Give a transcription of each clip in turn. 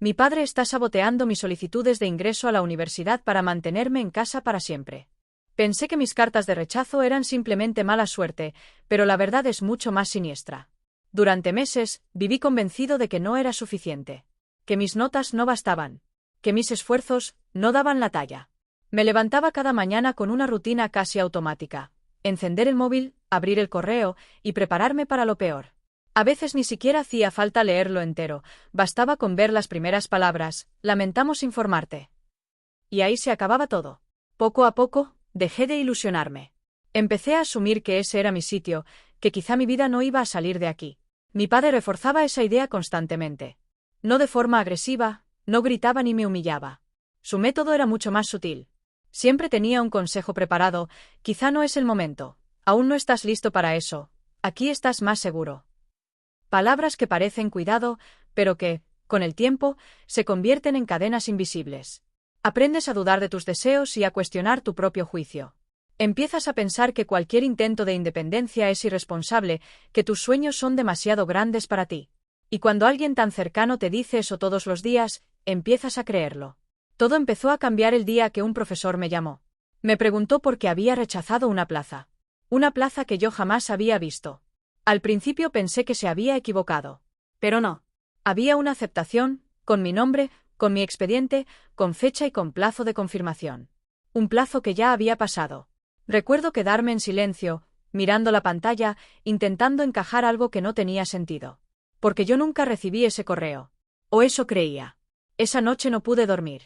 Mi padre está saboteando mis solicitudes de ingreso a la universidad para mantenerme en casa para siempre. Pensé que mis cartas de rechazo eran simplemente mala suerte, pero la verdad es mucho más siniestra. Durante meses, viví convencido de que no era suficiente, que mis notas no bastaban, que mis esfuerzos no daban la talla. Me levantaba cada mañana con una rutina casi automática: encender el móvil, abrir el correo y prepararme para lo peor. A veces ni siquiera hacía falta leerlo entero, bastaba con ver las primeras palabras: lamentamos informarte. Y ahí se acababa todo. Poco a poco, dejé de ilusionarme. Empecé a asumir que ese era mi sitio, que quizá mi vida no iba a salir de aquí. Mi padre reforzaba esa idea constantemente. No de forma agresiva, no gritaba ni me humillaba. Su método era mucho más sutil. Siempre tenía un consejo preparado: quizá no es el momento, aún no estás listo para eso, aquí estás más seguro. Palabras que parecen cuidado, pero que, con el tiempo, se convierten en cadenas invisibles. Aprendes a dudar de tus deseos y a cuestionar tu propio juicio. Empiezas a pensar que cualquier intento de independencia es irresponsable, que tus sueños son demasiado grandes para ti. Y cuando alguien tan cercano te dice eso todos los días, empiezas a creerlo. Todo empezó a cambiar el día que un profesor me llamó. Me preguntó por qué había rechazado una plaza. Una plaza que yo jamás había visto. Al principio pensé que se había equivocado. Pero no. Había una aceptación, con mi nombre, con mi expediente, con fecha y con plazo de confirmación. Un plazo que ya había pasado. Recuerdo quedarme en silencio, mirando la pantalla, intentando encajar algo que no tenía sentido. Porque yo nunca recibí ese correo. O eso creía. Esa noche no pude dormir.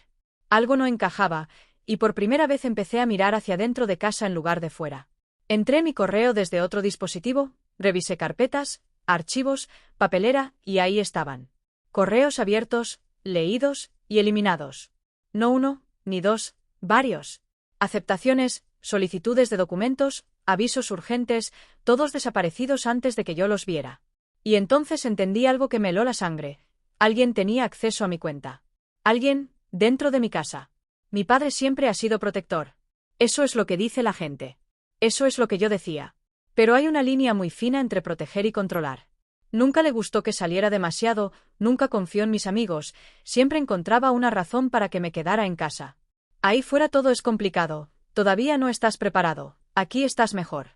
Algo no encajaba, y por primera vez empecé a mirar hacia dentro de casa en lugar de fuera. Entré en mi correo desde otro dispositivo, revisé carpetas, archivos, papelera, y ahí estaban. Correos abiertos, leídos y eliminados. No uno, ni dos, varios. Aceptaciones, solicitudes de documentos, avisos urgentes, todos desaparecidos antes de que yo los viera. Y entonces entendí algo que me heló la sangre. Alguien tenía acceso a mi cuenta. Alguien, dentro de mi casa. Mi padre siempre ha sido protector. Eso es lo que dice la gente. Eso es lo que yo decía. Pero hay una línea muy fina entre proteger y controlar. Nunca le gustó que saliera demasiado, nunca confió en mis amigos, siempre encontraba una razón para que me quedara en casa. Ahí fuera todo es complicado, todavía no estás preparado, aquí estás mejor.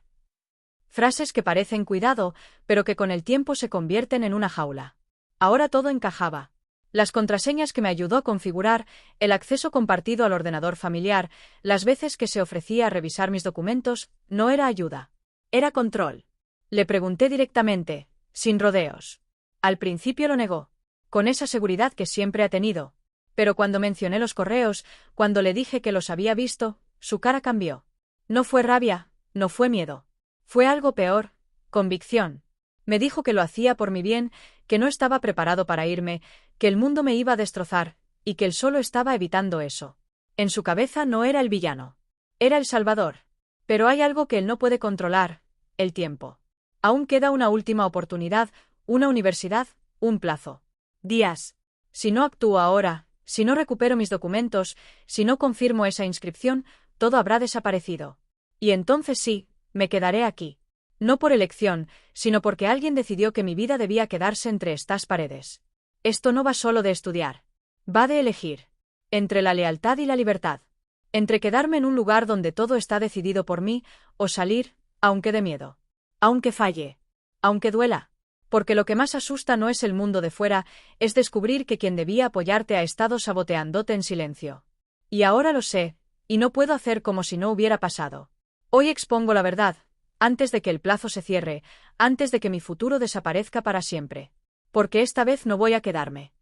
Frases que parecen cuidado, pero que con el tiempo se convierten en una jaula. Ahora todo encajaba. Las contraseñas que me ayudó a configurar, el acceso compartido al ordenador familiar, las veces que se ofrecía a revisar mis documentos, no era ayuda. Era control. Le pregunté directamente, sin rodeos. Al principio lo negó, con esa seguridad que siempre ha tenido. Pero cuando mencioné los correos, cuando le dije que los había visto, su cara cambió. No fue rabia, no fue miedo. Fue algo peor, convicción. Me dijo que lo hacía por mi bien, que no estaba preparado para irme, que el mundo me iba a destrozar, y que él solo estaba evitando eso. En su cabeza no era el villano. Era el salvador. Pero hay algo que él no puede controlar: el tiempo. Aún queda una última oportunidad, una universidad, un plazo. Días. Si no actúo ahora, si no recupero mis documentos, si no confirmo esa inscripción, todo habrá desaparecido. Y entonces sí, me quedaré aquí. No por elección, sino porque alguien decidió que mi vida debía quedarse entre estas paredes. Esto no va solo de estudiar. Va de elegir. Entre la lealtad y la libertad. Entre quedarme en un lugar donde todo está decidido por mí, o salir, aunque dé miedo. Aunque falle. Aunque duela. Porque lo que más asusta no es el mundo de fuera, es descubrir que quien debía apoyarte ha estado saboteándote en silencio. Y ahora lo sé, y no puedo hacer como si no hubiera pasado. Hoy expongo la verdad, antes de que el plazo se cierre, antes de que mi futuro desaparezca para siempre. Porque esta vez no voy a quedarme.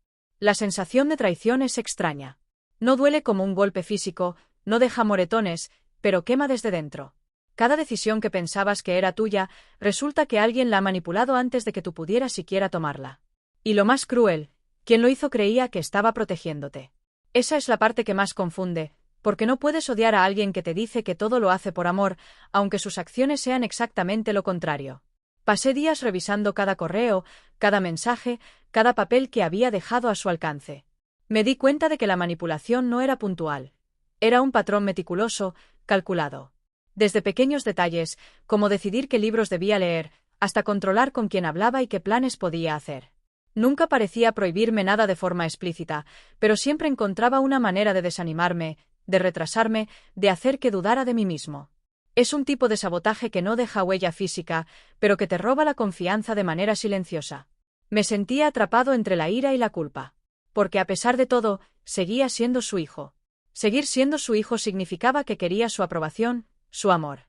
La sensación de traición es extraña. No duele como un golpe físico, no deja moretones, pero quema desde dentro. Cada decisión que pensabas que era tuya, resulta que alguien la ha manipulado antes de que tú pudieras siquiera tomarla. Y lo más cruel, quien lo hizo creía que estaba protegiéndote. Esa es la parte que más confunde, porque no puedes odiar a alguien que te dice que todo lo hace por amor, aunque sus acciones sean exactamente lo contrario. Pasé días revisando cada correo, cada mensaje, cada papel que había dejado a su alcance. Me di cuenta de que la manipulación no era puntual. Era un patrón meticuloso, calculado. Desde pequeños detalles, como decidir qué libros debía leer, hasta controlar con quién hablaba y qué planes podía hacer. Nunca parecía prohibirme nada de forma explícita, pero siempre encontraba una manera de desanimarme, de retrasarme, de hacer que dudara de mí mismo. Es un tipo de sabotaje que no deja huella física, pero que te roba la confianza de manera silenciosa. Me sentía atrapado entre la ira y la culpa. Porque a pesar de todo, seguía siendo su hijo. Seguir siendo su hijo significaba que quería su aprobación, su amor.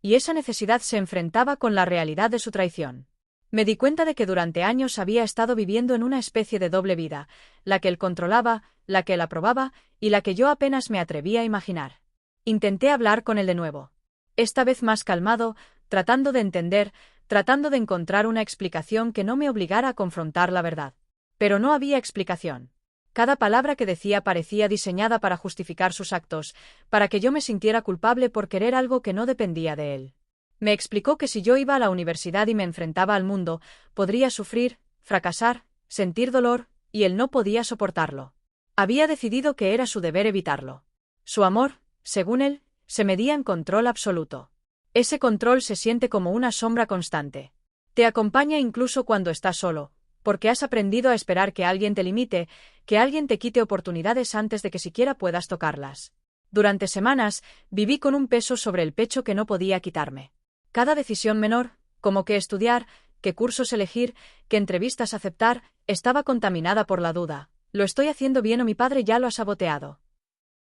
Y esa necesidad se enfrentaba con la realidad de su traición. Me di cuenta de que durante años había estado viviendo en una especie de doble vida, la que él controlaba, la que él aprobaba, y la que yo apenas me atrevía a imaginar. Intenté hablar con él de nuevo. Esta vez más calmado, tratando de entender, tratando de encontrar una explicación que no me obligara a confrontar la verdad. Pero no había explicación. Cada palabra que decía parecía diseñada para justificar sus actos, para que yo me sintiera culpable por querer algo que no dependía de él. Me explicó que si yo iba a la universidad y me enfrentaba al mundo, podría sufrir, fracasar, sentir dolor, y él no podía soportarlo. Había decidido que era su deber evitarlo. Su amor, según él, se medía en control absoluto. Ese control se siente como una sombra constante. Te acompaña incluso cuando estás solo, porque has aprendido a esperar que alguien te limite, que alguien te quite oportunidades antes de que siquiera puedas tocarlas. Durante semanas, viví con un peso sobre el pecho que no podía quitarme. Cada decisión menor, como qué estudiar, qué cursos elegir, qué entrevistas aceptar, estaba contaminada por la duda. ¿Lo estoy haciendo bien o mi padre ya lo ha saboteado?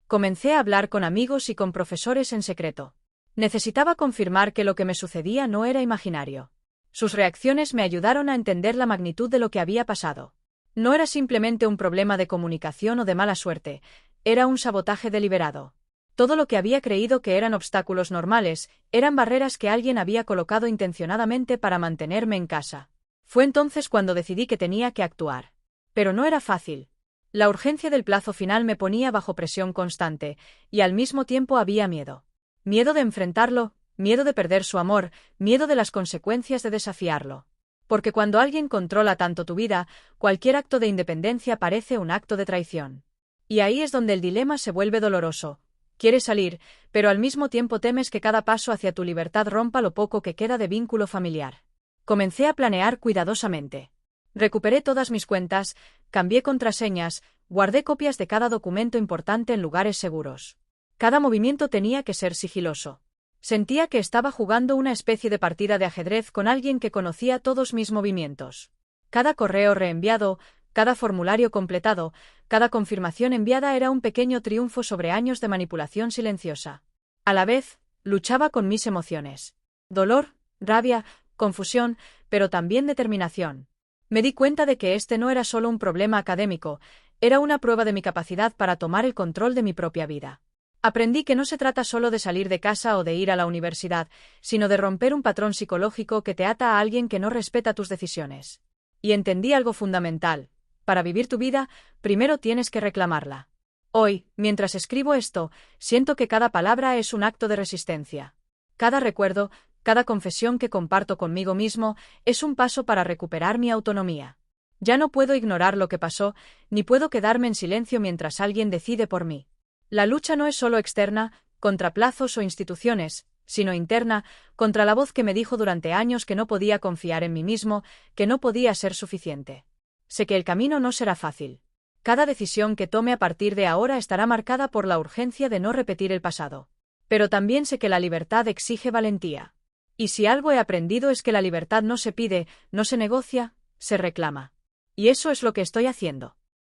Comencé a hablar con amigos y con profesores en secreto. Necesitaba confirmar que lo que me sucedía no era imaginario. Sus reacciones me ayudaron a entender la magnitud de lo que había pasado. No era simplemente un problema de comunicación o de mala suerte, era un sabotaje deliberado. Todo lo que había creído que eran obstáculos normales, eran barreras que alguien había colocado intencionadamente para mantenerme en casa. Fue entonces cuando decidí que tenía que actuar. Pero no era fácil. La urgencia del plazo final me ponía bajo presión constante, y al mismo tiempo había miedo. Miedo de enfrentarlo, miedo de perder su amor, miedo de las consecuencias de desafiarlo. Porque cuando alguien controla tanto tu vida, cualquier acto de independencia parece un acto de traición. Y ahí es donde el dilema se vuelve doloroso. Quieres salir, pero al mismo tiempo temes que cada paso hacia tu libertad rompa lo poco que queda de vínculo familiar. Comencé a planear cuidadosamente. Recuperé todas mis cuentas, cambié contraseñas, guardé copias de cada documento importante en lugares seguros. Cada movimiento tenía que ser sigiloso. Sentía que estaba jugando una especie de partida de ajedrez con alguien que conocía todos mis movimientos. Cada correo reenviado, cada formulario completado, cada confirmación enviada era un pequeño triunfo sobre años de manipulación silenciosa. A la vez, luchaba con mis emociones. Dolor, rabia, confusión, pero también determinación. Me di cuenta de que este no era solo un problema académico, era una prueba de mi capacidad para tomar el control de mi propia vida. Aprendí que no se trata solo de salir de casa o de ir a la universidad, sino de romper un patrón psicológico que te ata a alguien que no respeta tus decisiones. Y entendí algo fundamental. Para vivir tu vida, primero tienes que reclamarla. Hoy, mientras escribo esto, siento que cada palabra es un acto de resistencia. Cada recuerdo, cada confesión que comparto conmigo mismo, es un paso para recuperar mi autonomía. Ya no puedo ignorar lo que pasó, ni puedo quedarme en silencio mientras alguien decide por mí. La lucha no es solo externa, contra plazos o instituciones, sino interna, contra la voz que me dijo durante años que no podía confiar en mí mismo, que no podía ser suficiente. Sé que el camino no será fácil. Cada decisión que tome a partir de ahora estará marcada por la urgencia de no repetir el pasado. Pero también sé que la libertad exige valentía. Y si algo he aprendido es que la libertad no se pide, no se negocia, se reclama. Y eso es lo que estoy haciendo.